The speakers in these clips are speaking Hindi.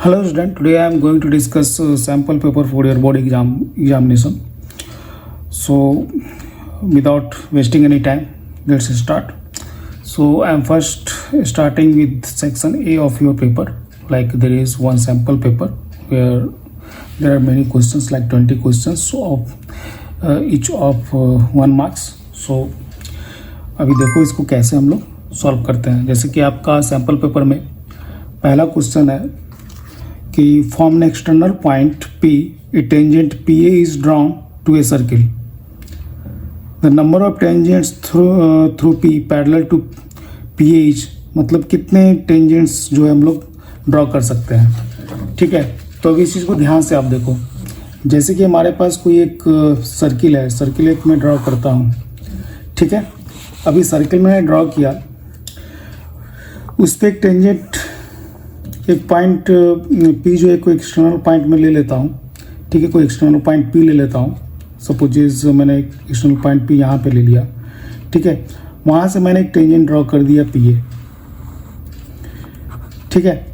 Hello student, today I am going to discuss sample paper for your board examination. So without wasting any time, let's start. So I am first starting with section A of your paper. Like there is one sample paper where there are many questions, like 20 questions of each of 1 marks. So अभी देखो इसको कैसे हम लोग सॉल्व करते हैं। जैसे कि आपका सैम्पल पेपर में पहला क्वेश्चन है कि from an external point P a tangent PA is drawn to a circle. The number of tangents through P parallel to PA is, मतलब कितने टेंजेंट्स जो है हम लोग ड्रॉ कर सकते हैं। ठीक है, तो अभी इस चीज़ को ध्यान से आप देखो। जैसे कि हमारे पास कोई एक सर्किल है, सर्किल एक मैं ड्रॉ करता हूँ। ठीक है, अभी सर्किल मैंने ड्रॉ किया, उस पर एक टेंजेंट, एक पॉइंट P जो है कोई एक्सटर्नल पॉइंट में ले लेता हूँ। ठीक है, कोई एक्सटर्नल पॉइंट P ले लेता हूँ। सपोजेज मैंने एक एक्सटर्नल पॉइंट P यहाँ पे ले लिया। ठीक है, वहाँ से मैंने एक टेंजेंट ड्रॉ कर दिया PA। ठीक है,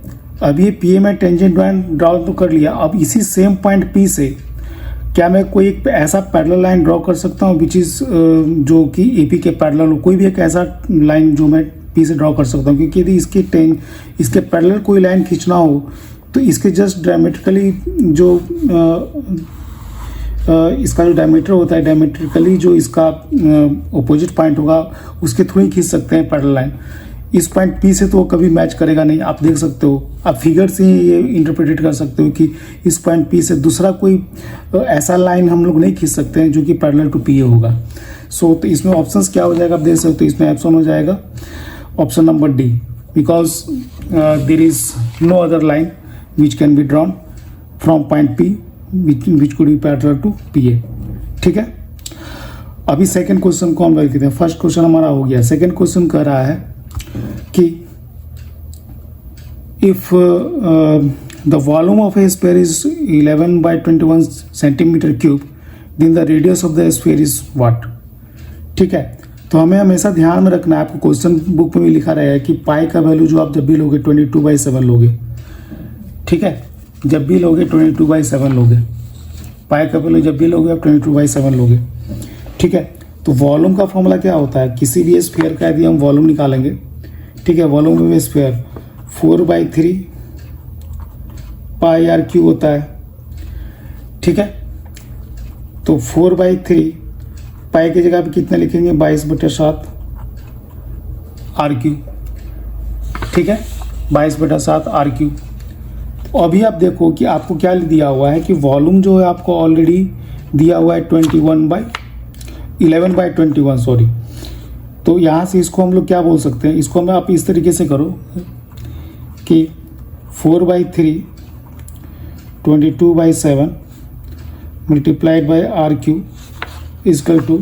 अब ये PA में टेंजेंट ड्रॉ तो कर लिया। अब इसी सेम पॉइंट P से क्या मैं कोई एक ऐसा पैरेलल लाइन ड्रॉ कर सकता हूँ विच इज़ जो कि AP के पैरेलल हो। कोई भी एक ऐसा लाइन जो मैं P से ड्रॉ कर सकता हूँ, क्योंकि यदि इसके पैरेलल कोई लाइन खींचना हो तो इसके जस्ट डायमेट्रिकली जो इसका जो डायमीटर होता है, डायमेट्रिकली जो इसका अपोजिट पॉइंट होगा उसके थ्रू ही खींच सकते हैं पैरेलल लाइन। इस पॉइंट P से तो कभी मैच करेगा नहीं। आप देख सकते हो, आप फिगर से ही ये इंटरप्रेट कर सकते हो कि इस पॉइंट P से दूसरा कोई ऐसा लाइन हम लोग नहीं खींच सकते हैं जो कि पैरेलल टू PA होगा। तो इसमें ऑप्शंस क्या हो जाएगा आप देख सकते हो। इसमें ऑप्शन हो जाएगा option number D, because there is no other line which can be drawn from point P which could be parallel to PA। ठीक है, अभी सेकेंड क्वेश्चन को हम देखते हैं। फर्स्ट क्वेश्चन हमारा हो गया। सेकेंड क्वेश्चन कह रहा है कि if the volume of a sphere is 11/21 centimetre cube, then the radius of the sphere is what. ठीक है, तो हमें हमेशा ध्यान में रखना है, आपको क्वेश्चन बुक में भी लिखा रहेगा कि पाई का वैल्यू जो आप जब भी लोगे 22/7 लोगे। ठीक है, जब भी लोगे 22/7 लोगे, पाई का वैल्यू जब भी लोगे आप 22/7 लोगे। ठीक है, तो वॉल्यूम का फॉर्मूला क्या होता है, किसी भी स्फीयर का यदि हम वॉल्यूम निकालेंगे, ठीक है, volume of sphere 4/3 pi r³ होता है। ठीक है, तो 4/3 पाई की जगह पे कितना लिखेंगे, 22/7 r³। ठीक है, 22/7 r³। तो अभी आप देखो कि आपको क्या दिया हुआ है कि वॉल्यूम जो है आपको ऑलरेडी दिया हुआ है 11/21 सॉरी। तो यहाँ से इसको हम लोग क्या बोल सकते हैं, इसको हमें आप इस तरीके से करो कि 4/3 22/7 multiplied by r³ is equal to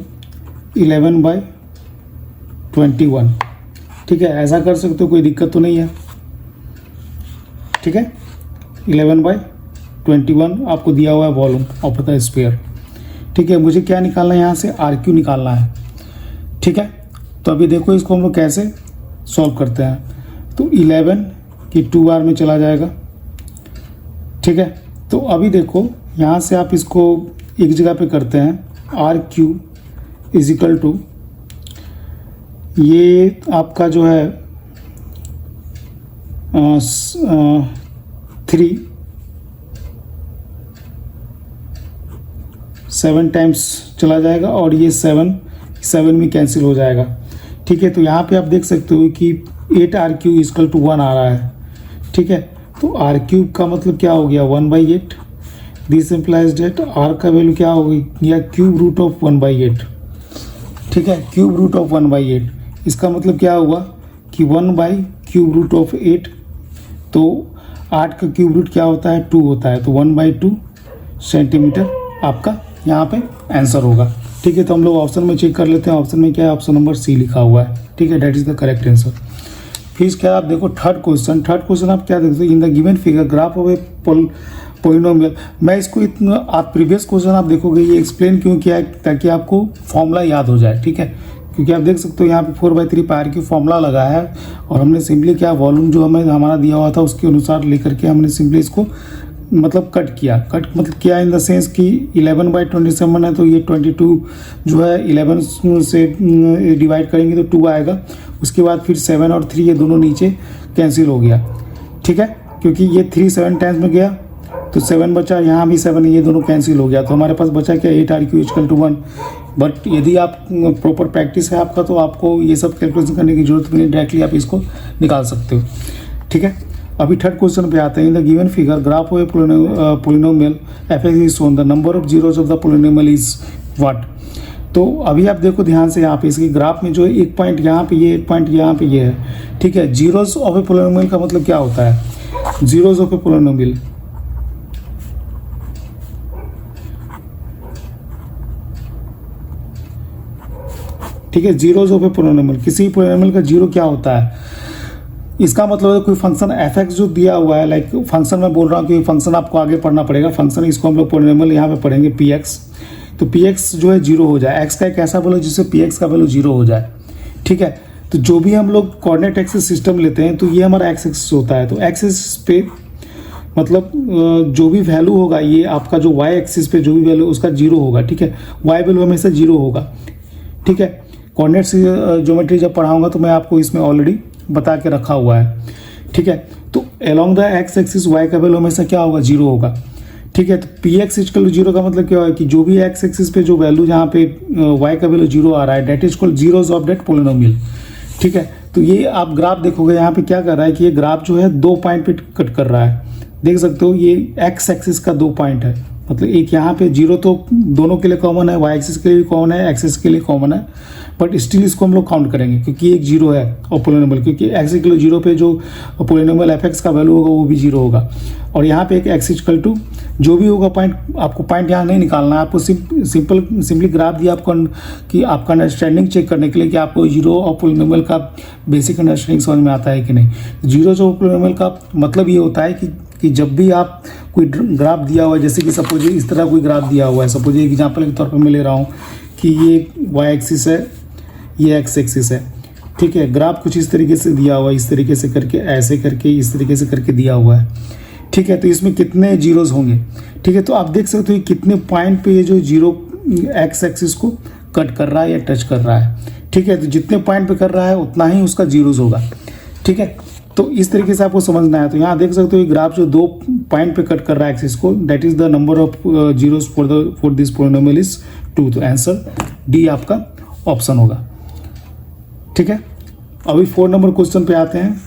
11/21। ठीक है, ऐसा कर सकते हो, कोई दिक्कत तो नहीं है। ठीक है, 11/21 आपको दिया हुआ है वॉल्यूम ऑफ द स्फीयर। ठीक है, मुझे क्या निकालना है, यहाँ से r³ निकालना है। ठीक है, तो अभी देखो इसको हम लोग कैसे सॉल्व करते हैं। तो 11 की 2r में चला जाएगा। ठीक है, तो अभी देखो यहाँ से आप इसको एक जगह पे करते हैं, r³ इज इक्वल टू, ये आपका जो है 7 टाइम्स चला जाएगा और ये 7 में कैंसिल हो जाएगा। ठीक है, तो यहाँ पे आप देख सकते हो कि 8r³ इक्वल टू 1 आ रहा है। ठीक है, तो r³ का मतलब क्या हो गया, 1/8। दिस इम्प्लाइज डेट r का वैल्यू क्या हो गया, क्यूब रूट ऑफ 1/8। ठीक है, क्यूब रूट ऑफ 1/8, इसका मतलब क्या हुआ कि 1/क्यूब रूट ऑफ 8। तो 8 का क्यूब रूट क्या होता है, 2 होता है, तो 1/2 सेंटीमीटर आपका यहाँ पे आंसर होगा। ठीक है, तो हम लोग ऑप्शन में चेक कर लेते हैं। ऑप्शन में क्या है, ऑप्शन नंबर C लिखा हुआ है। ठीक है, that is the correct answer. फिर क्या आप देखो थर्ड क्वेश्चन आप क्या देखते हो, इन the given figure graph of A polynomial. मैं इसको इतना, आप प्रीवियस क्वेश्चन आप देखोगे ये एक्सप्लेन क्यों किया है, ताकि आपको फॉर्मूला याद हो जाए। ठीक है, क्योंकि आप देख सकते हो यहाँ पे 4/3 पावर की फॉर्मूला लगा है और हमने सिंपली क्या वॉल्यूम जो हमें हमारा दिया हुआ था उसके अनुसार लेकर के हमने सिंपली इसको मतलब कट मतलब किया इन द सेंस कि 11/27 है तो ये 22 जो है 11 से डिवाइड करेंगे तो 2 आएगा। उसके बाद फिर 7 और 3 ये दोनों नीचे कैंसिल हो गया, ठीक है, क्योंकि ये 3 7 टाइम्स में गया तो 7 बचा, यहाँ भी 7, ये दोनों कैंसिल हो गया तो हमारे पास बचा क्या 8RQ = 1। बट यदि आप प्रॉपर प्रैक्टिस है आपका तो आपको ये सब कैलकुलेशन करने की जरूरत नहीं, डायरेक्टली आप इसको निकाल सकते हो, ठीक है। अभी थर्ड क्वेश्चन पे आते हैं। इन the given figure graph of polynomial f(x) is shown, the number of zeros of the polynomial is what. तो अभी आप देखो ध्यान से यहाँ पे इसकी ग्राफ में जो एक पॉइंट यहाँ पे ये, एक पॉइंट यहाँ पे ये है, ठीक है। जीरोज ऑफ ए पोलिनोमियल का मतलब क्या होता है, जीरोज ऑफ ए पोलिनोमियल ठीक है, जीरोज ऑफ ए पोलिनोमियल, किसी पोलिनोमियल का जीरो क्या होता है, इसका मतलब है कोई फंक्शन f(x) जो दिया हुआ है, लाइक फंक्शन मैं बोल रहा हूँ कि फंक्शन आपको आगे पढ़ना पड़ेगा, फंक्शन इसको हम लोग पोलिनोमियल यहाँ पे पढ़ेंगे px, तो px जो है जीरो हो जाए, x का एक ऐसा वैल्यू जिससे px का वैल्यू जीरो हो जाए, ठीक है। तो जो भी हम लोग कोऑर्डिनेट एक्सिस सिस्टम लेते हैं तो ये हमारा एक्स एक्सिस होता है, तो एक्स एक्सिस पे मतलब जो भी वैल्यू होगा ये आपका जो वाई एक्सिस पे जो भी वैल्यू उसका जीरो होगा, ठीक है, वाई वैल्यू हमेशा जीरो होगा, ठीक है। कोऑर्डिनेट ज्योमेट्री जब पढ़ाऊंगा तो मैं आपको इसमें ऑलरेडी बता के रखा हुआ है, ठीक है। तो along the x axis y का वैल्यू हमेशा क्या होगा, जीरो होगा, ठीक है। तो px = 0 का मतलब क्या है कि जो भी एक्स एक्सिस पे जो वैल्यू जहाँ पे y का वैल्यू जीरो आ रहा है, that is called zeros of that polynomial, ठीक है। तो ये आप ग्राफ देखोगे यहाँ पे क्या कर रहा है कि ये ग्राफ जो है 2 पॉइंट पे कट कर रहा है, देख सकते हो ये एक्स एक्सिस का 2 पॉइंट है, मतलब एक यहाँ पे जीरो तो दोनों के लिए कॉमन है, वाई एक्सिस के लिए भी कॉमन है, एक्सिस के लिए कॉमन है, बट स्टिल इसको हम लोग काउंट करेंगे क्योंकि एक जीरो है और पोलिनोमियल, क्योंकि एक्स = 0 पे जो पोलिनोमियल f(x) का वैल्यू होगा वो भी जीरो होगा। और यहाँ पे एक x = जो भी होगा पॉइंट, आपको पॉइंट यहाँ नहीं निकालना है, आपको सिंपली ग्राफ दिया आपको कि आपका अंडरस्टैंडिंग चेक करने के लिए कि आपको जीरो और पोलिनोमियल का बेसिक अंडरस्टैंडिंग समझ में आता है कि नहीं। जीरो जो पोलिनोमियल का मतलब ये होता है कि जब भी आप कोई ग्राफ दिया हुआ है, जैसे कि सपोज इस तरह कोई ग्राफ दिया हुआ है, सपोज एग्जाम्पल के तौर पर मैं ले रहा हूँ कि ये y एक्सिस है, ये x एक्सिस है, ठीक है। ग्राफ कुछ इस तरीके से दिया हुआ है, इस तरीके से करके, ऐसे करके, इस तरीके से करके दिया हुआ है, ठीक है। तो इसमें कितने जीरोज होंगे, ठीक है। तो आप देख सकते हो कितने पॉइंट पे ये जो जीरो x एक्सिस को कट कर रहा है या टच कर रहा है, ठीक है। तो जितने पॉइंट पे कर रहा है उतना ही उसका जीरोज होगा, ठीक है। तो इस तरीके से आपको समझना है। तो यहाँ देख सकते हो ये ग्राफ जो 2 पॉइंट पे कट कर रहा है एक्सिस को, that is the number of zeros for this polynomial is 2। तो आंसर डी आपका ऑप्शन होगा, ठीक है। अभी 4 नंबर क्वेश्चन पे आते हैं।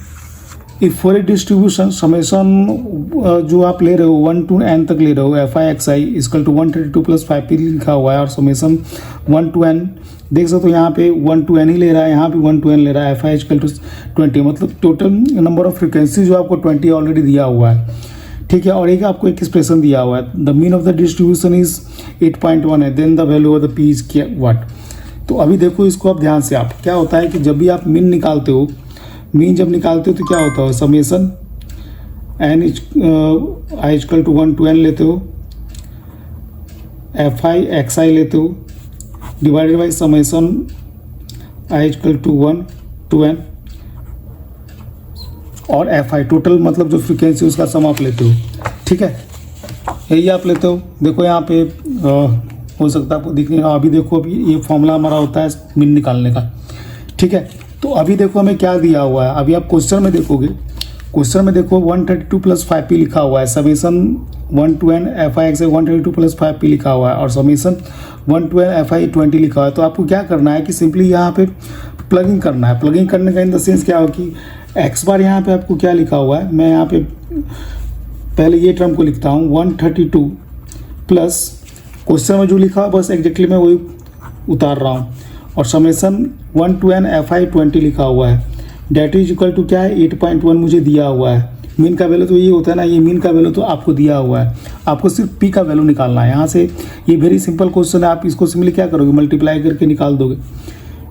If for a distribution summation जो आप ले रहे हो 1 to n तक ले रहे हो, f(i)(xi) = 132 + 5p लिखा हुआ है और समेशन 1 to n देख सकते हो यहाँ पे 1 to n ही ले रहा है, यहाँ पे 1 to n ले रहा है, f(i) = 20, मतलब टोटल नंबर ऑफ फ्रिक्वेंसी जो आपको 20 ऑलरेडी दिया हुआ है, ठीक है। और एक आपको एक एक्सप्रेशन दिया हुआ है, the mean of the distribution is 8.1 है, then the value of the p is what. तो अभी देखो इसको आप ध्यान से, आप क्या होता है कि जब भी आप मीन निकालते हो, मीन जब निकालते हो तो क्या होता है, summation n i = 1 to n लेते हो, f(i)(xi) लेते हो, divided by summation i = 1 to n और f(i) टोटल मतलब जो फ्रीक्वेंसी उसका सम आप लेते हो, ठीक है, यही आप लेते हो। देखो यहाँ पे हो सकता है आपको दिखने का, अभी देखो अभी ये फॉर्मूला हमारा होता है मीन निकालने का, ठीक है। तो अभी देखो हमें क्या दिया हुआ है, अभी आप क्वेश्चन में देखोगे, क्वेश्चन में देखो 132 + 5p लिखा हुआ है, summation 1 to n f(i)(xi) 132 + 5p लिखा हुआ है और समेशन 1 to n f(i) 20 लिखा हुआ है। तो आपको क्या करना है कि सिंपली यहाँ पे प्लगिंग करना है। प्लगिंग करने का इन द सेंस क्या हो कि एक्स बार यहाँ पे आपको क्या लिखा हुआ है, मैं यहाँ पे पहले ये टर्म को लिखता हूँ 132 प्लस क्वेश्चन में जो लिखा है बस एग्जैक्टली मैं वही उतार रहा हूँ, और समेशन 1 to n f(i) 20 लिखा हुआ है, डेट इज इक्वल टू क्या है 8.1 मुझे दिया हुआ है। मीन का वैल्यू तो ये होता है ना, ये मीन का वैल्यू तो आपको दिया हुआ है, आपको सिर्फ p का वैल्यू निकालना है। यहाँ से ये वेरी सिंपल क्वेश्चन है, आप इसको सिंपली क्या करोगे, मल्टीप्लाई करके निकाल दोगे,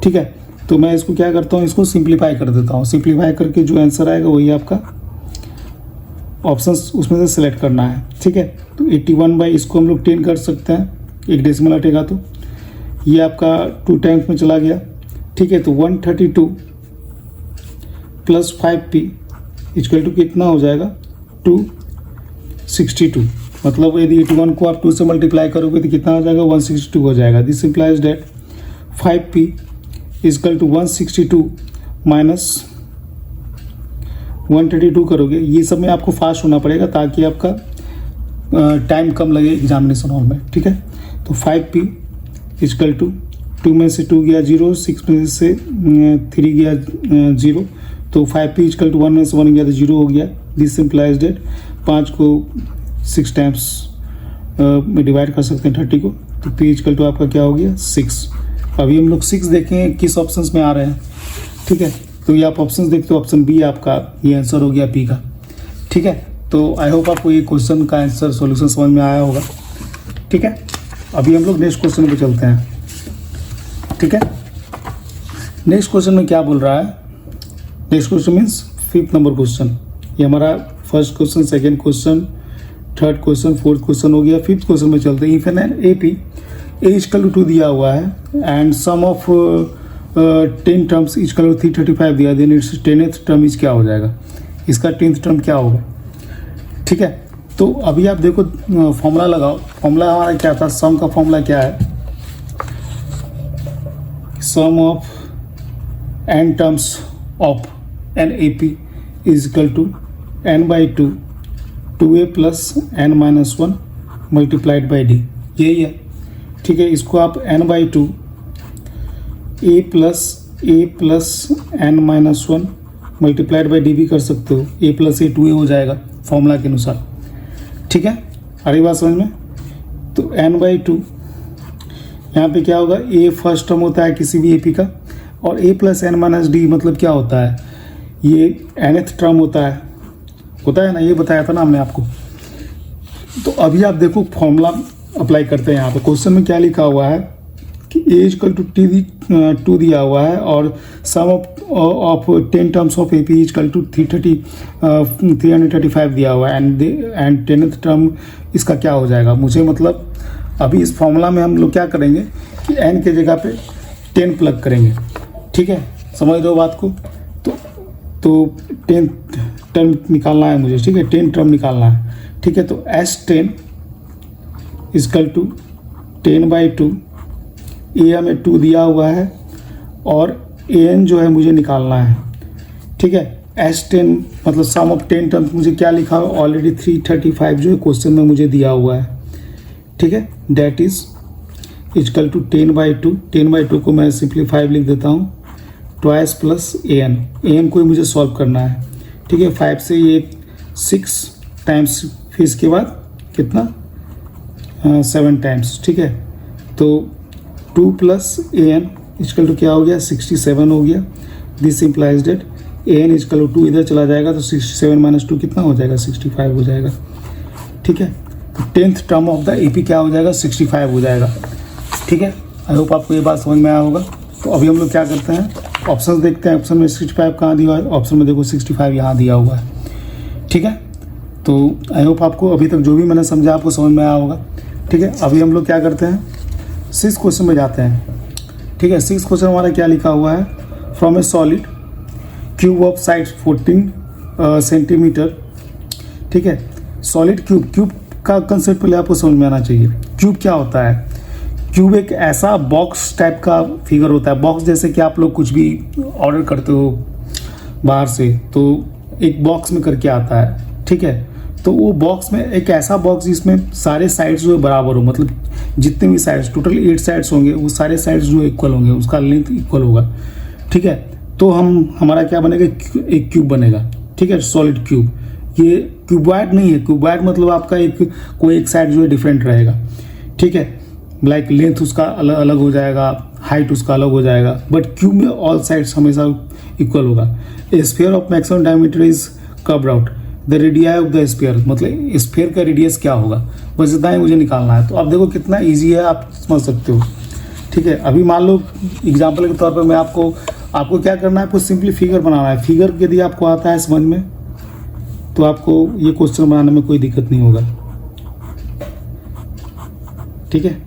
ठीक है। तो मैं इसको क्या करता हूँ, इसको सिंप्लीफाई कर देता हूँ, सिंप्लीफाई करके जो आंसर आएगा वही आपका ऑप्शन उसमें से सिलेक्ट करना है, ठीक है। तो 81 बाई इसको हम लोग 10 कर सकते हैं, एक डेसिमल हटेगा तो ये आपका 2 टाइम्स में चला गया, ठीक है, तो 132 प्लस 5p इक्वल टू कितना हो जाएगा 262। मतलब यदि 81 को आप 2 से मल्टीप्लाई करोगे तो कितना हो जाएगा 162 हो जाएगा। This implies that 5p equal to 162 minus 132 करोगे। ये सब में आपको फास्ट होना पड़ेगा ताकि आपका टाइम कम लगे एग्जामिनेशन हॉल में, ठीक है। तो 5p इक्वल टू 2 में से 2 गया 0, 6 में से 3 गया 0, तो 5p इक्वल टू 1 में से 1 गया तो 0 हो गया। दिस इम्प्लाइज डेट 5 को 6 टाइम्स में डिवाइड कर सकते हैं 30 को, तो p इक्वल टू आपका क्या हो गया 6। अभी हम लोग 6 देखें किस ऑप्शंस में आ रहे हैं, ठीक है। तो ये आप ऑप्शंस देखते हो, ऑप्शन बी आपका ये आंसर हो गया p का, ठीक है। तो आई होप आपको ये क्वेश्चन का आंसर सॉल्यूशन समझ में आया होगा, ठीक है। अभी हम लोग नेक्स्ट क्वेश्चन पे चलते हैं, ठीक है। नेक्स्ट क्वेश्चन में क्या बोल रहा है, next question means 5th number question. ये हमारा first question, second question, third question, fourth question हो गया। 5th क्वेश्चन में चलते हैं। If an AP A equal to 2 दिया हुआ है and sum of 10 terms equal to 335 दिया, then it's 10th term is क्या हो जाएगा, इसका 10th टर्म क्या होगा, ठीक है। तो अभी आप देखो फॉर्मूला लगाओ। फॉर्मूला हमारा क्या था, सम का फॉर्मूला क्या है, sum of n terms of an AP is equal to n/2 2a plus n-1 multiplied by d, यही है, ठीक है। इसको आप n/2 a plus n-1 multiplied by D भी कर सकते हो। a प्लस a 2a हो जाएगा फॉर्मूला के अनुसार, ठीक है। अरे बात समझ में। तो n/2 यहाँ पे क्या होगा, a फर्स्ट टर्म होता है किसी भी AP का, और a प्लस n-d मतलब क्या होता है, ये nth टर्म होता है ना, ये बताया था ना हमने आपको। तो अभी आप देखो फॉर्मूला अप्लाई करते हैं। यहाँ पे क्वेश्चन में क्या लिखा हुआ है कि a इक्वल टू 2 दिया हुआ है और sum of 10 terms of AP equal to 335 दिया हुआ है एंड 10th टर्म इसका क्या हो जाएगा। मुझे मतलब अभी इस फॉर्मूला में हम लोग क्या करेंगे कि n के जगह पे 10 प्लग करेंगे, ठीक है। समझ रहे हो बात को। तो 10 टर्म निकालना है मुझे, ठीक है, 10 टर्म निकालना है, ठीक है। तो S10 इक्वल टू 10/2, ए हमें 2 दिया हुआ है और an जो है मुझे निकालना है, ठीक है। S10 मतलब सम ऑफ 10 टर्म्स मुझे क्या लिखा है ऑलरेडी 335 जो है क्वेश्चन में मुझे दिया हुआ है, ठीक है। डेट इज इक्वल टू 10/2 को मैं सिंप्लीफाई लिख देता हूँ, ट्वाइस प्लस an को ही मुझे सॉल्व करना है, ठीक है। 5 से ये 6 टाइम्स, फिर इसके बाद कितना 7 टाइम्स, ठीक है। तो 2 प्लस an इक्वल टू क्या हो गया 67 हो गया। This implies that an equal to 2 इधर चला जाएगा तो 67 माइनस 2 कितना हो जाएगा 65 हो जाएगा, ठीक है। तो 10th term of the AP क्या हो जाएगा 65 हो जाएगा, ठीक है। आई होप आपको ये बात समझ में आया होगा। तो अभी हम लोग क्या करते हैं, ऑप्शन देखते हैं। ऑप्शन में 65 कहाँ दिया हुआ है, ऑप्शन में देखो 65 यहाँ दिया हुआ है, ठीक है। तो आई होप आपको अभी तक जो भी मैंने समझा आपको समझ में आया होगा, ठीक है। अभी हम लोग क्या करते हैं 6th क्वेश्चन में जाते हैं, ठीक है। 6th क्वेश्चन हमारा क्या लिखा हुआ है, from A solid cube of side 14 centimetre, ठीक है। सॉलिड क्यूब का कंसेप्ट पहले आपको समझ में आना चाहिए। क्यूब क्या होता है, क्यूब एक ऐसा बॉक्स टाइप का फिगर होता है। बॉक्स जैसे कि आप लोग कुछ भी ऑर्डर करते हो बाहर से तो एक बॉक्स में करके आता है, ठीक है। तो वो बॉक्स में एक ऐसा बॉक्स जिसमें सारे साइड्स जो है बराबर हो, मतलब जितने भी साइड्स टोटल 8 साइड्स होंगे वो सारे साइड्स जो इक्वल होंगे, उसका लेंथ इक्वल होगा, ठीक है। तो हमारा क्या बनेगा, एक क्यूब बनेगा, ठीक है। सॉलिड क्यूब, ये क्यूबॉइड नहीं है। क्यूबॉइड मतलब आपका कोई एक साइड जो है डिफरेंट रहेगा, ठीक है। लाइक लेंथ उसका अलग अलग हो जाएगा, हाइट उसका अलग हो जाएगा, बट क्यूब में ऑल साइड्स हमेशा इक्वल होगा। ए sphere of maximum diameter is curved out, the radii of the sphere, मतलब स्फीयर का रेडियस क्या होगा, बस इतना ही मुझे निकालना है। तो आप देखो कितना ईजी है, आप समझ सकते हो, ठीक है। अभी मान लो एग्जाम्पल के तौर पर मैं आपको क्या करना है, आपको सिंपली फिगर बनाना है। फिगर यदि आपको आता है समझ में तो आपको ये क्वेश्चन बनाने में कोई दिक्कत नहीं होगा, ठीक है।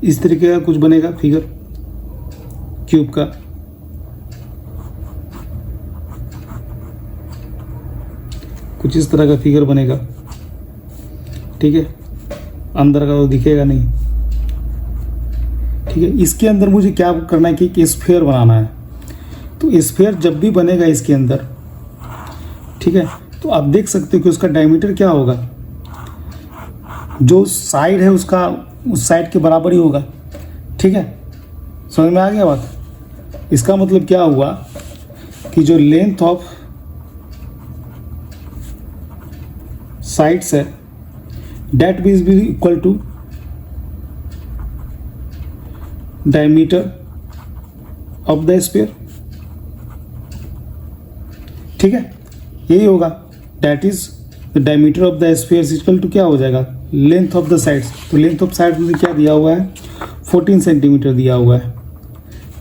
इस तरीके का कुछ बनेगा फिगर क्यूब का, कुछ इस तरह का फिगर बनेगा, ठीक है, अंदर का तो दिखेगा नहीं, ठीक है। इसके अंदर मुझे क्या करना है कि स्फीयर बनाना है। तो स्फीयर जब भी बनेगा इसके अंदर, ठीक है, तो आप देख सकते हो कि उसका डायमीटर क्या होगा, जो साइड है उसका उस साइड के बराबर ही होगा, ठीक है। समझ में आ गया बात। इसका मतलब क्या हुआ कि जो लेंथ ऑफ साइड्स है that will be equal to diameter of the sphere, ठीक है, यही होगा। That is the diameter of the sphere equal to क्या हो जाएगा, लेंथ ऑफ द साइड्स। तो लेंथ ऑफ साइड मुझे क्या दिया हुआ है, 14 सेंटीमीटर दिया हुआ है,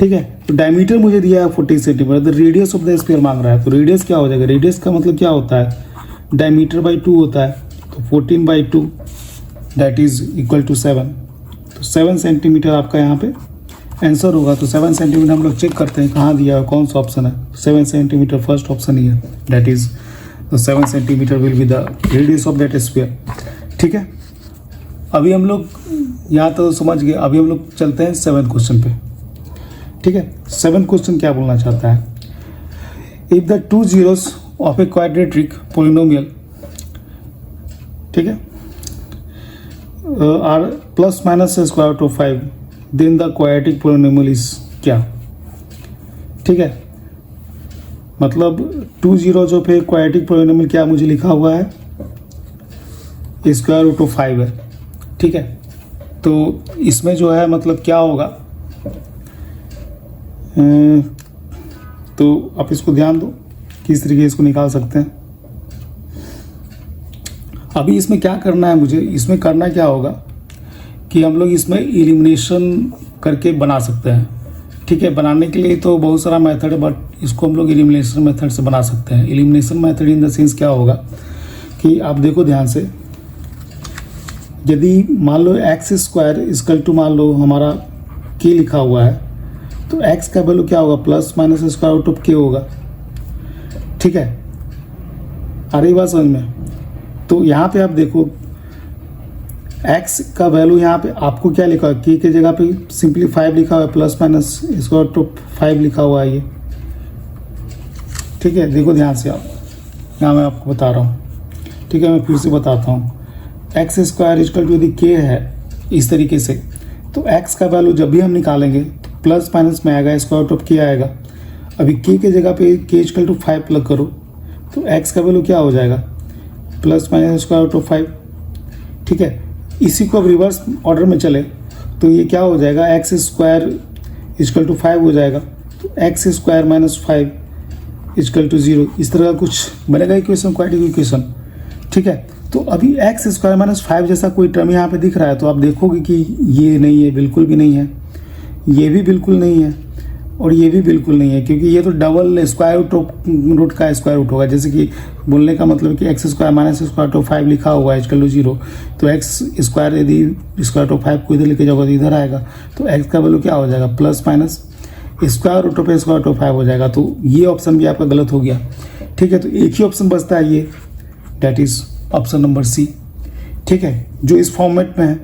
ठीक है। तो डायमीटर मुझे दिया है 14 सेंटीमीटर, तो रेडियस ऑफ द स्फीयर मांग रहा है। तो रेडियस क्या हो जाएगा, रेडियस का मतलब क्या होता है, डायमीटर बाई 2 होता है। तो 14/2 दैट इज इक्वल टू 7। तो 7 सेंटीमीटर आपका यहाँ पे आंसर होगा। तो 7 सेंटीमीटर हम लोग चेक करते हैं कहाँ दिया है, कौन सा ऑप्शन है। 7 सेंटीमीटर फर्स्ट ऑप्शन ही है, that is 7 centimetre will be the radius of that sphere, ठीक है। अभी हम लोग यहाँ तो समझ गए, अभी हम लोग चलते हैं 7th क्वेश्चन पे, ठीक है। 7th क्वेश्चन क्या बोलना चाहता है, if the 2 zeros of a quadratic polynomial, ठीक है, are plus minus square root of 5, then the quadratic polynomial is क्या, ठीक है। मतलब 2 zeros of a quadratic polynomial क्या मुझे लिखा हुआ है, स्क्वायर रूट ऑफ 5 है, ठीक है। तो इसमें जो है मतलब क्या होगा, तो आप इसको ध्यान दो किस तरीके इसको निकाल सकते हैं। अभी इसमें क्या करना है मुझे, इसमें करना क्या होगा कि हम लोग इसमें एलिमिनेशन करके बना सकते हैं, ठीक है। बनाने के लिए तो बहुत सारा मेथड है, बट इसको हम लोग एलिमिनेशन मेथड से बना सकते हैं। Elimination method in the sense क्या होगा कि आप देखो ध्यान से, यदि मान लो एक्स स्क्वायर इक्वल टू मान लो हमारा के लिखा हुआ है, तो एक्स का वैल्यू क्या होगा, plus minus square root of के होगा, ठीक है। आ रही बात समझ में। तो यहाँ पे आप देखो एक्स का वैल्यू यहाँ पे आपको क्या लिखा है, के जगह पे सिंपली 5 लिखा हुआ है, plus minus square root of 5 लिखा हुआ है ये, ठीक है। देखो ध्यान से आप, यहाँ मैं आपको बता रहा हूँ, ठीक है। मैं फिर से बताता हूँ, एक्स स्क्वायर इक्वल टू यदि के है इस तरीके से, तो एक्स का वैल्यू जब भी हम निकालेंगे तो प्लस माइनस में आएगा, स्क्वायर रूट ऑफ के आएगा। अभी के जगह पे के इक्वल टू 5 प्लग करो तो एक्स का वैल्यू क्या हो जाएगा, plus minus square root of 5, ठीक है। इसी को अब रिवर्स ऑर्डर में चले तो ये क्या हो जाएगा, एक्स स्क्वायर इक्वल टू 5 हो जाएगा, तो x square minus 5 equal to 0, इस तरह का कुछ बनेगा इक्वेशन, क्वाड्रेटिक इक्वेशन, ठीक है। तो अभी एक्स स्क्वायर माइनस 5 जैसा कोई टर्म यहाँ पे दिख रहा है, तो आप देखोगे कि ये नहीं है, बिल्कुल भी नहीं है, ये भी बिल्कुल नहीं है, और ये भी बिल्कुल नहीं है, क्योंकि ये तो डबल स्क्वायर रूट का स्क्वायर रूट होगा। जैसे कि बोलने का मतलब कि x square minus square root of 5 लिखा हुआ है इक्वल टू 0, तो एक्स स्क्वायर यदि स्क्वायर रूट ऑफ 5 को इधर लेके जाओगे तो इधर आएगा, तो एक्स का वैल्यू क्या हो जाएगा, plus minus square root of square root of 5 हो जाएगा। तो ये ऑप्शन भी आपका गलत हो गया, ठीक है। तो एक ही ऑप्शन बचता है ये, that is option number C, ठीक है, जो इस फॉर्मेट में है,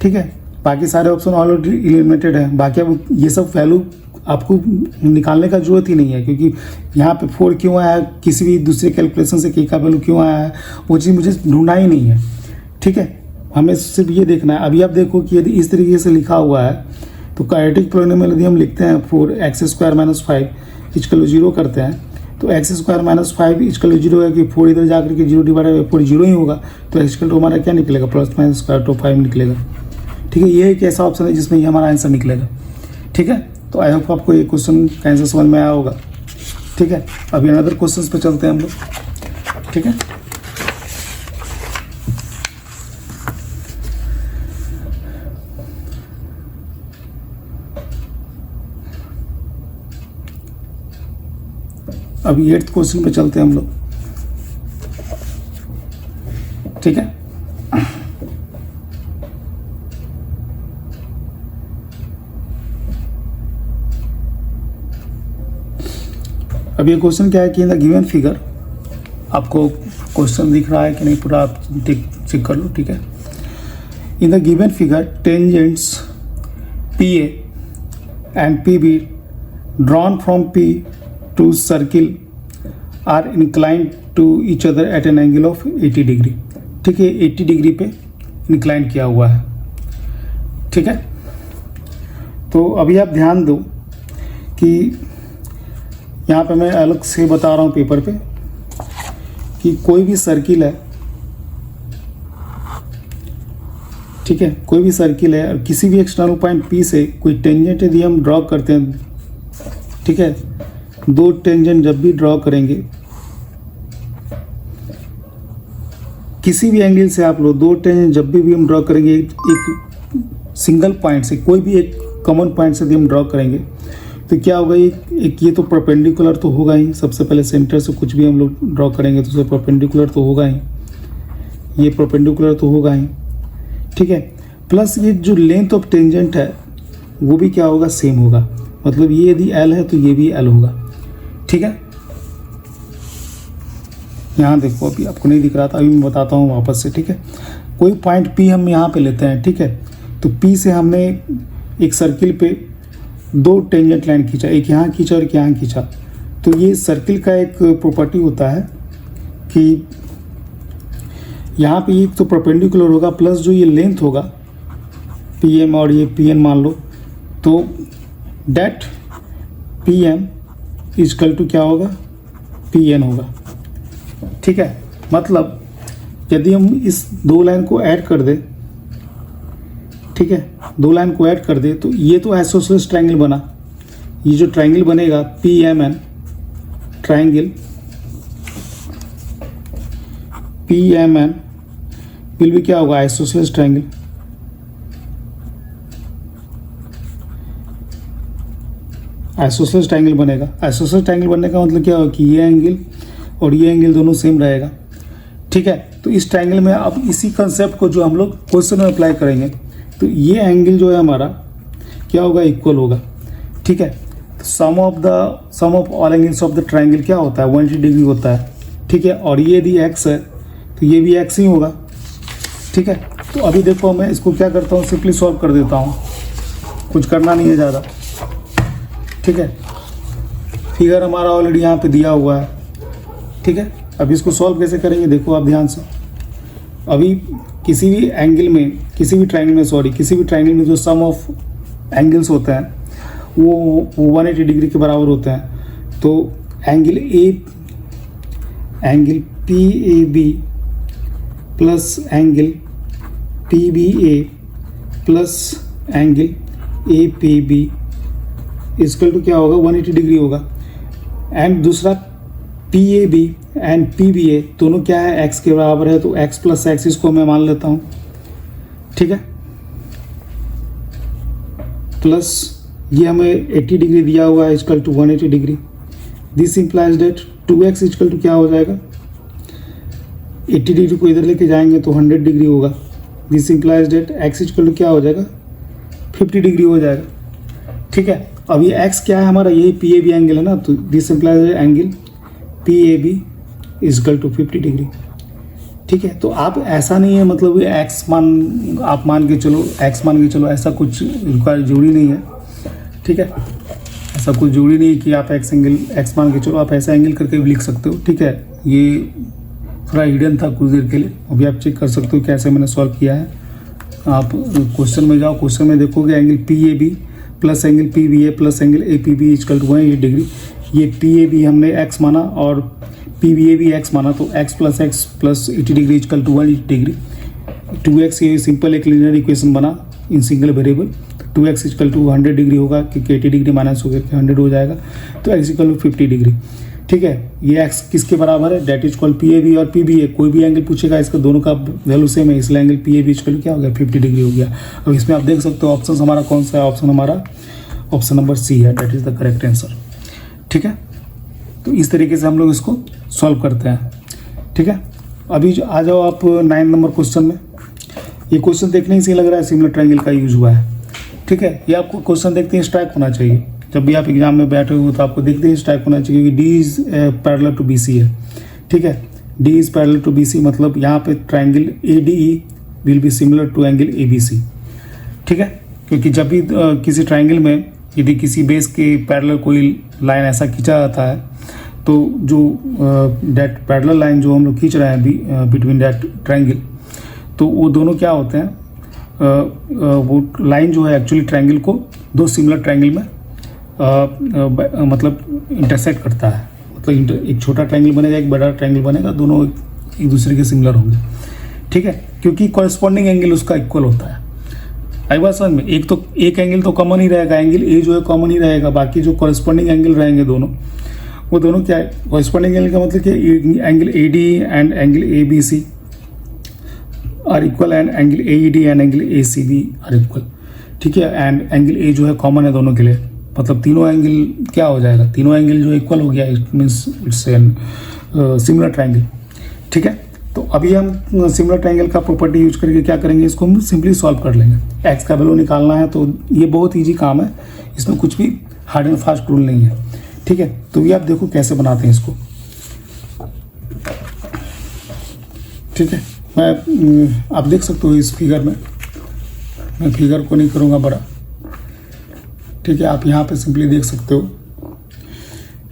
ठीक है। बाकी सारे ऑप्शन ऑलरेडी एलिमिनेटेड है। बाकी अब ये सब वैल्यू आपको निकालने का जरूरत ही नहीं है, क्योंकि यहाँ पे 4 क्यों आया, किसी भी दूसरे कैलकुलेशन से के का वैल्यू क्यों आया है, वो चीज़ मुझे ढूंढना ही नहीं है, ठीक है। हमें सिर्फ ये देखना है। अभी आप देखो कि यदि इस तरीके से लिखा हुआ है तो क्वाड्रेटिक पोलिनोमियल यदि हम लिखते हैं 4x square minus 5 equal to 0 करते हैं, तो x square minus 5 equal to 0 है कि 4 इधर जाकर के 0 डिवाइड बाई 4 0 ही होगा, तो एक्स इक्वल टू हमारा क्या निकलेगा, plus minus square root of 5 निकलेगा, ठीक है। ये एक ऐसा ऑप्शन है जिसमें ये हमारा आंसर निकलेगा, ठीक है। तो आई होप आपको ये क्वेश्चन का आंसर समझ में आया होगा, ठीक है। अभी अनदर क्वेश्चन पे चलते हैं हम लोग, ठीक है। अभी 8th क्वेश्चन पे चलते हैं हम लोग, ठीक है। अब ये क्वेश्चन क्या है कि इन द गिवन फिगर आपको क्वेश्चन दिख रहा है कि नहीं पूरा, आप चेक कर लो, ठीक है। In the given figure tangents P A and P B drawn from P to circle are inclined to each other at an angle of 80 degree, ठीक है। 80 डिग्री पे इंक्लाइन किया हुआ है, ठीक है। तो अभी आप ध्यान दो कि यहाँ पे मैं अलग से बता रहा हूँ पेपर पे कि कोई भी सर्किल है, ठीक है, कोई भी सर्किल है और किसी भी एक्सटर्नल पॉइंट पी से कोई टेंजेंट यदि हम ड्रॉ करते हैं, ठीक है, दो टेंजेंट जब भी ड्रॉ करेंगे किसी भी एंगल से आप लोग दो टेंजेंट जब भी हम ड्रॉ करेंगे एक सिंगल पॉइंट से, कोई भी एक कॉमन पॉइंट से यदि हम ड्रॉ करेंगे तो क्या होगा, एक ये तो परपेंडिकुलर तो होगा ही। सबसे पहले सेंटर से कुछ भी हम लोग ड्रॉ करेंगे तो उसे परपेंडिकुलर तो होगा ही, ये परपेंडिकुलर तो होगा ही, ठीक है। प्लस ये जो लेंथ ऑफ टेंजेंट है वो भी क्या होगा, सेम होगा। मतलब ये यदि एल है तो ये भी एल होगा, ठीक है। यहाँ देखो, अभी आपको नहीं दिख रहा था, अभी मैं बताता हूँ वापस से, ठीक है। कोई पॉइंट पी हम यहाँ पे लेते हैं, ठीक है। तो पी से हमने एक सर्किल पे दो टेंजेंट लाइन खींचा, एक यहाँ खींचा और एक यहाँ खींचा। तो ये सर्किल का एक प्रॉपर्टी होता है कि यहाँ पे एक तो परपेंडिकुलर होगा प्लस जो ये लेंथ होगा पी एम और ये पी एन मान लो, तो that P M is equal to क्या होगा, पी एन होगा, ठीक है। मतलब यदि हम इस दो लाइन को ऐड कर दें, ठीक है, दो लाइन को ऐड कर दे तो ये तो आइसोसेलेस ट्रायंगल बना। ये जो ट्रायंगल बनेगा P M N triangle, P M N will भी क्या होगा, आइसोसेलेस ट्रायंगल। आइसोसेलेस ट्रायंगल बनेगा। आइसोसेलेस ट्रायंगल बनने का मतलब क्या होगा कि ये एंगल और ये एंगल दोनों सेम रहेगा, ठीक है। तो इस ट्रायंगल में अब इसी कंसेप्ट को जो हम लोग क्वेश्चन में अप्लाई करेंगे तो ये एंगल जो है हमारा क्या होगा, इक्वल होगा, ठीक है। तो sum of all angles of the triangle क्या होता है, 180 डिग्री होता है, ठीक है। और ये यदि एक्स है तो ये भी एक्स ही होगा, ठीक है। तो अभी देखो मैं इसको क्या करता हूँ, सिंपली सॉल्व कर देता हूँ, कुछ करना नहीं है ज़्यादा, ठीक है। फिगर हमारा ऑलरेडी यहाँ पे दिया हुआ है, ठीक है। अब इसको सॉल्व कैसे करेंगे देखो आप ध्यान से। अभी किसी भी एंगल में, किसी भी ट्रायंगल में जो सम ऑफ एंगल्स होते हैं वो 180 डिग्री के बराबर होते हैं। तो angle P A B plus angle P B A plus angle A P B equal to क्या होगा, 180 डिग्री होगा। एंड दूसरा P A B and P B A दोनों क्या है, एक्स के बराबर है, तो एक्स प्लस एक्स इसको मैं मान लेता हूँ, ठीक है। प्लस ये हमें 80 डिग्री दिया हुआ है equal to 180 degree. This implies that 2x equal to क्या हो जाएगा, 80 डिग्री को इधर लेके जाएंगे तो 100 डिग्री होगा। This implies that x equal to क्या हो जाएगा, 50 डिग्री हो जाएगा, ठीक है। अब ये x क्या है हमारा, यही पी ए बी एंगल है ना, तो this implies angle P A B is equal to 50 degree, ठीक है। तो आप ऐसा नहीं है मतलब ये एक्स आप मान के चलो, ऐसा कुछ रिक्वायर जरूरी नहीं है, ठीक है। ऐसा कुछ जरूरी नहीं है कि आप एक्स मान के चलो, आप ऐसा एंगल करके भी लिख सकते हो, ठीक है। ये थोड़ा हिडन था कुछ देर के लिए, अभी आप चेक कर सकते हो कैसे मैंने सॉल्व किया है। आप क्वेश्चन में जाओ, क्वेश्चन में देखोगे angle P A B plus angle P B A plus angle A P B is equal to 180 degree. ये पी ए बी हमने एक्स माना और पी बी ए भी एक्स माना, तो x plus 80 degree is equal to 180 degree. 2x ये सिंपल एक लीनियर इक्वेशन बना in single variable. 2x is equal to 100 degree होगा क्योंकि 80 डिग्री माइनस हो गया 100 हो जाएगा, तो x इजकल टू 50 डिग्री, ठीक है। ये x किसके बराबर है, that is equal P A B और पी बी ए। कोई भी एंगल पूछेगा इसका दोनों का वैल्यू सेम है, इसलिए angle P A B is equal क्या हो गया, 50 डिग्री हो गया। अब इसमें आप देख सकते हो ऑप्शन हमारा कौन सा है, ऑप्शन हमारा ऑप्शन नंबर सी है, that is the correct answer, ठीक है। तो इस तरीके से हम लोग इसको सॉल्व करते हैं, ठीक है। अभी आ जाओ आप 9 नंबर क्वेश्चन में। ये क्वेश्चन देखने से लग रहा है सिमिलर ट्रायंगल का यूज हुआ है, ठीक है। ये आपको क्वेश्चन देखते ही स्ट्राइक होना चाहिए, जब भी आप एग्जाम में बैठे हो तो आपको देखते ही स्ट्राइक होना चाहिए कि D is parallel to B C है, ठीक है। D is parallel to B C, मतलब यहाँ पे triangle A D E will be similar to angle A B C. ठीक है, क्योंकि जब भी किसी ट्राइंगल में यदि किसी बेस के पैरेलल कोई लाइन ऐसा खींचा जाता है तो जो दैट पैरेलल लाइन जो हम लोग खींच रहे हैं बिटवीन दैट ट्राइंगल, तो वो दोनों क्या होते हैं, वो लाइन जो है एक्चुअली ट्राइंगल को दो सिमिलर ट्राइंगल में मतलब इंटरसेक्ट करता है। मतलब एक छोटा ट्राइंगल बनेगा, एक बड़ा ट्राइंगल बनेगा, दोनों एक दूसरे के सिमिलर होंगे। ठीक है, क्योंकि कॉरेस्पॉन्डिंग एंगल उसका इक्वल होता है। आई बात समझ में? एक एंगल तो कॉमन ही रहेगा, एंगल ए जो है कॉमन ही रहेगा, बाकी जो कॉरेस्पॉन्डिंग एंगल रहेंगे दोनों, वो दोनों क्या है, कॉरेस्पॉन्डिंग एंगल का मतलब कि angle A D and angle A B C are equal and angle A E D and angle A C B are equal. ठीक है, एंड एंगल ए जो है कॉमन है दोनों के लिए, मतलब तीनों एंगल क्या हो जाएगा, तीनों एंगल जो इक्वल हो गया, it means it's an similar triangle. ठीक है, तो अभी हम सिमिलर ट्राइंगल का प्रॉपर्टी यूज करके क्या करेंगे, इसको हम सिंपली सॉल्व कर लेंगे। एक्स का वैल्यू निकालना है तो ये बहुत ईजी काम है, इसमें कुछ भी हार्ड एंड फास्ट रूल नहीं है। ठीक है, तो ये आप देखो कैसे बनाते हैं इसको। ठीक है, आप देख सकते हो इस फिगर में, मैं फिगर को नहीं करूँगा बड़ा। ठीक है, आप यहाँ पे सिंपली देख सकते हो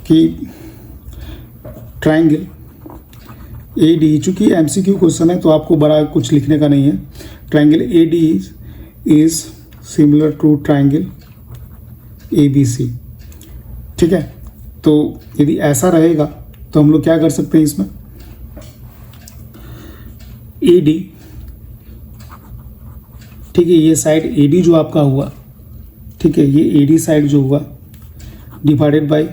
कि ट्राइंगल ए डी, चूँकि एमसीक्यू क्वेश्चन है तो आपको बड़ा कुछ लिखने का नहीं है। Triangle A D is similar to triangle A B C. ठीक है, तो यदि ऐसा रहेगा तो हम लोग क्या कर सकते हैं इसमें, ए डी, ठीक है, ये साइड ए डी जो आपका हुआ, ठीक है, ये ए डी साइड जो हुआ डिवाइडेड बाय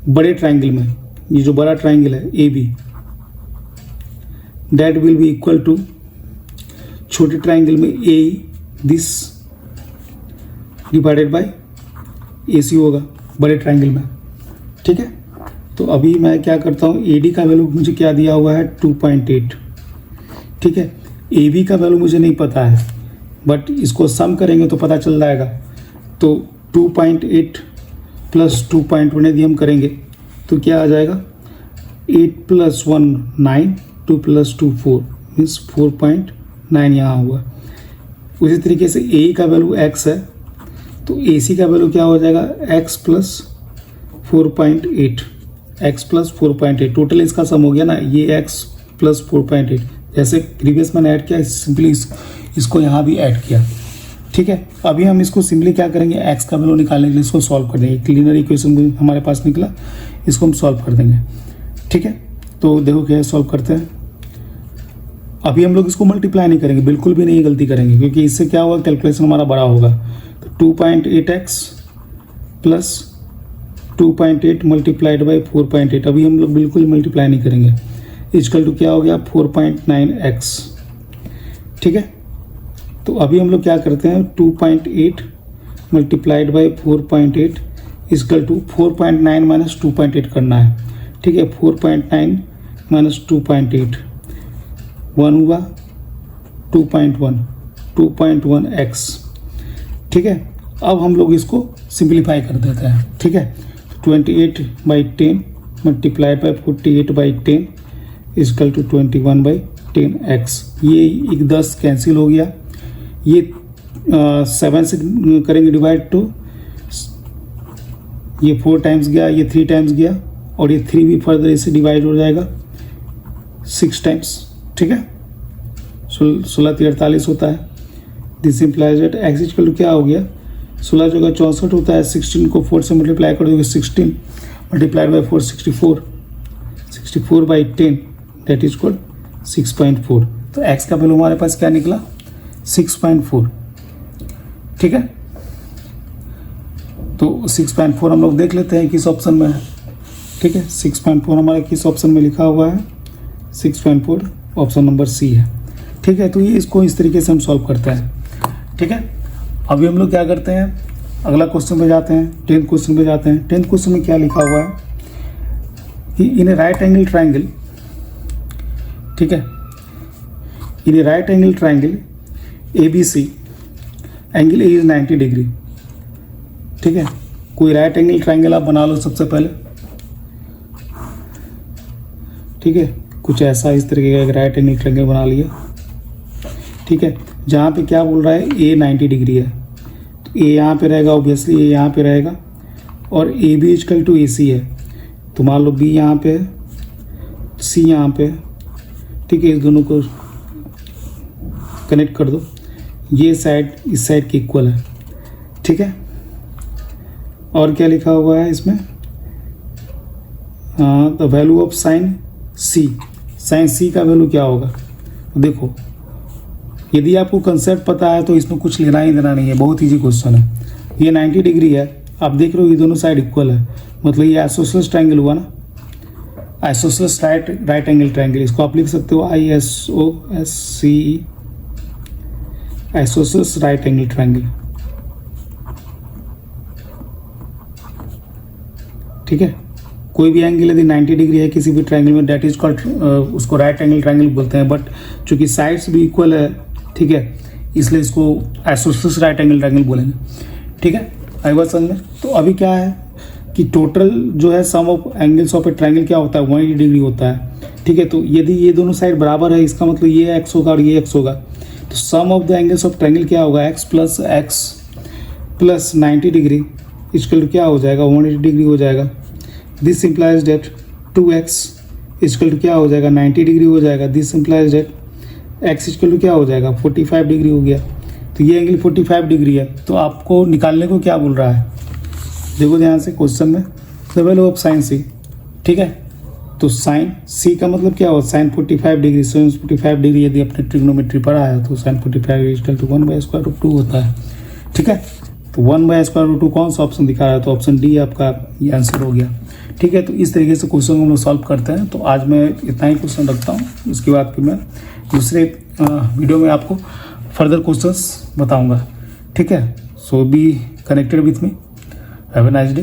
बड़े ट्राइंगल में, ये जो बड़ा ट्राइंगल है A B, that will be equal to छोटे ट्राइंगल में A this divided by A C होगा बड़े ट्राइंगल में। ठीक है, तो अभी मैं क्या करता हूँ, ए डी का वैल्यू मुझे क्या दिया हुआ है 2.8। ठीक है, ए बी का वैल्यू मुझे नहीं पता है, बट इसको सम करेंगे तो पता चल जाएगा। तो 2.8 प्लस 2.1 यदि हम करेंगे तो क्या आ जाएगा, 8 + 1 9, 2 + 2 4 मीन्स 4.9 यहाँ हुआ। उसी तरीके से ए का वैल्यू x है तो ए सी का वैल्यू क्या हो जाएगा, x + 4.8, x + 4.8, टोटल इसका सम हो गया ना, ये x + 4.8, जैसे प्रीवियस मैंने ऐड किया सिंपली इसको यहाँ भी ऐड किया। ठीक है, अभी हम इसको सिंपली क्या करेंगे, x का वैल्यू निकालने के लिए इसको सॉल्व कर देंगे। क्लीनर इक्वेशन हमारे पास निकला, इसको हम सॉल्व कर देंगे। ठीक है, तो देखो क्या सॉल्व करते हैं। अभी हम लोग इसको मल्टीप्लाई नहीं करेंगे, बिल्कुल भी नहीं गलती करेंगे, क्योंकि इससे क्या होगा, कैलकुलेशन हमारा बड़ा होगा। तो 2.8x प्लस 2.8 मल्टीप्लाइड बाई 4.8, अभी हम लोग बिल्कुल मल्टीप्लाई नहीं करेंगे, इक्वल टू क्या हो गया 4.9x। ठीक है, तो अभी हम लोग क्या करते हैं, 2.8 multiplied by 4.8 equal to 4.9 minus 2.8 करना है। ठीक है, 4.9 माइनस 2.8 1 हुआ 2.1x। ठीक है, अब हम लोग इसको सिंप्लीफाई कर देते हैं। ठीक है, 28/10 multiplied by 48/10 equal to 21/10x। ये एक 10 कैंसिल हो गया, ये 7 से करेंगे डिवाइड तो ये 4 टाइम्स गया, ये 3 टाइम्स गया, और ये 3 भी फर्दर इससे डिवाइड हो जाएगा 6 टाइम्स। ठीक है, 16×3 = 48 होता है। This implies that x equal to क्या हो गया, 16 जगह 64 होता है, 16 को 4 से मल्टीप्लाई कर दोगे, 16 multiplied by 4 64, 64/10 that is equal 6.4। तो x का वैल्यू हमारे पास क्या निकला, 6.4। ठीक है, तो 6.4 हम लोग देख लेते हैं किस ऑप्शन में है। ठीक है, 6.4 हमारे किस ऑप्शन में लिखा हुआ है, 6.4 ऑप्शन नंबर सी है। ठीक है, तो ये इसको इस तरीके से हम सॉल्व करते हैं। ठीक है, अभी हम लोग क्या करते हैं, अगला क्वेश्चन पे जाते हैं, 10th क्वेश्चन पे जाते हैं। 10th क्वेश्चन में क्या लिखा हुआ है कि in a right angle triangle, ठीक है, in a right angle triangle A B C angle A is 90 degree. ठीक है, कोई राइट एंगल ट्राइंगल आप बना लो सबसे पहले। ठीक है, कुछ ऐसा इस तरीके का एक राइट एंगल ट्रायंगल बना लिया, ठीक है। जहाँ पे क्या बोल रहा है, ए 90 डिग्री है, तो ए यहाँ पे रहेगा, ऑब्वियसली ए यहाँ पे रहेगा, और ए बी इक्वल टू ए सी है, तो मान लो बी यहाँ पे है, सी यहाँ पे है, ठीक है। इस दोनों को कनेक्ट कर दो, ये साइड इस साइड की इक्वल है, ठीक है। और क्या लिखा हुआ है इसमें, द वैल्यू ऑफ साइन सी का वैल्यू क्या होगा। देखो यदि आपको कंसेप्ट पता है तो इसमें कुछ लेना ही देना नहीं है, बहुत ईजी क्वेश्चन है। ये 90 डिग्री है, आप देख रहे हो ये दोनों साइड इक्वल है, मतलब ये आइसोसेलेस ट्रायंगल हुआ ना, आइसोसेलेस राइट एंगल ट्रायंगल। इसको आप लिख सकते हो ISOSCE, isosceles right angle triangle, ठीक है। कोई भी एंगल यदि 90 डिग्री है किसी भी ट्रायंगल में, डेट इज कॉल्ड, उसको राइट एंगल ट्रायंगल बोलते हैं। बट चूंकि साइड्स भी इक्वल है, ठीक है, इसलिए इसको आइसोसेलेस राइट एंगल ट्रायंगल बोलेंगे, ठीक है। आई बात समझ में। तो अभी क्या है कि टोटल जो है sum of angles of a triangle क्या होता है, 180 डिग्री होता है, ठीक है। तो यदि ये दोनों साइड बराबर है, इसका मतलब ये एक्स होगा और ये एक्स होगा, तो sum of the angles of triangle क्या होगा, एक्स प्लस 90 डिग्री इक्वल क्या हो जाएगा, 180 डिग्री हो जाएगा। This implies date 2x equal क्या हो जाएगा, 90 डिग्री हो जाएगा। This implies date x equal क्या हो जाएगा, 45 डिग्री हो गया। तो ये एंगल 45 डिग्री है। तो आपको निकालने को क्या बोल रहा है, देखो ध्यान से क्वेश्चन में, द वैल्यू ऑफ साइन सी, ठीक है। तो साइन सी का मतलब क्या होगा, साइन 45 डिग्री, साइन 45 डिग्री यदि अपने ट्रिग्नोमेट्री पढ़ा है तो साइन 45 इक्वल टू 1/√2 होता है, ठीक है। तो 1/√2 कौन सा ऑप्शन दिखा रहा है, तो ऑप्शन डी आपका ये आंसर हो गया, ठीक है। तो इस तरीके से क्वेश्चन हम लोग सॉल्व करते हैं। तो आज मैं इतना ही क्वेश्चन रखता हूँ, उसके बाद फिर मैं दूसरे वीडियो में आपको फर्दर क्वेश्चंस बताऊंगा, ठीक है। So be connected with me, have a nice day.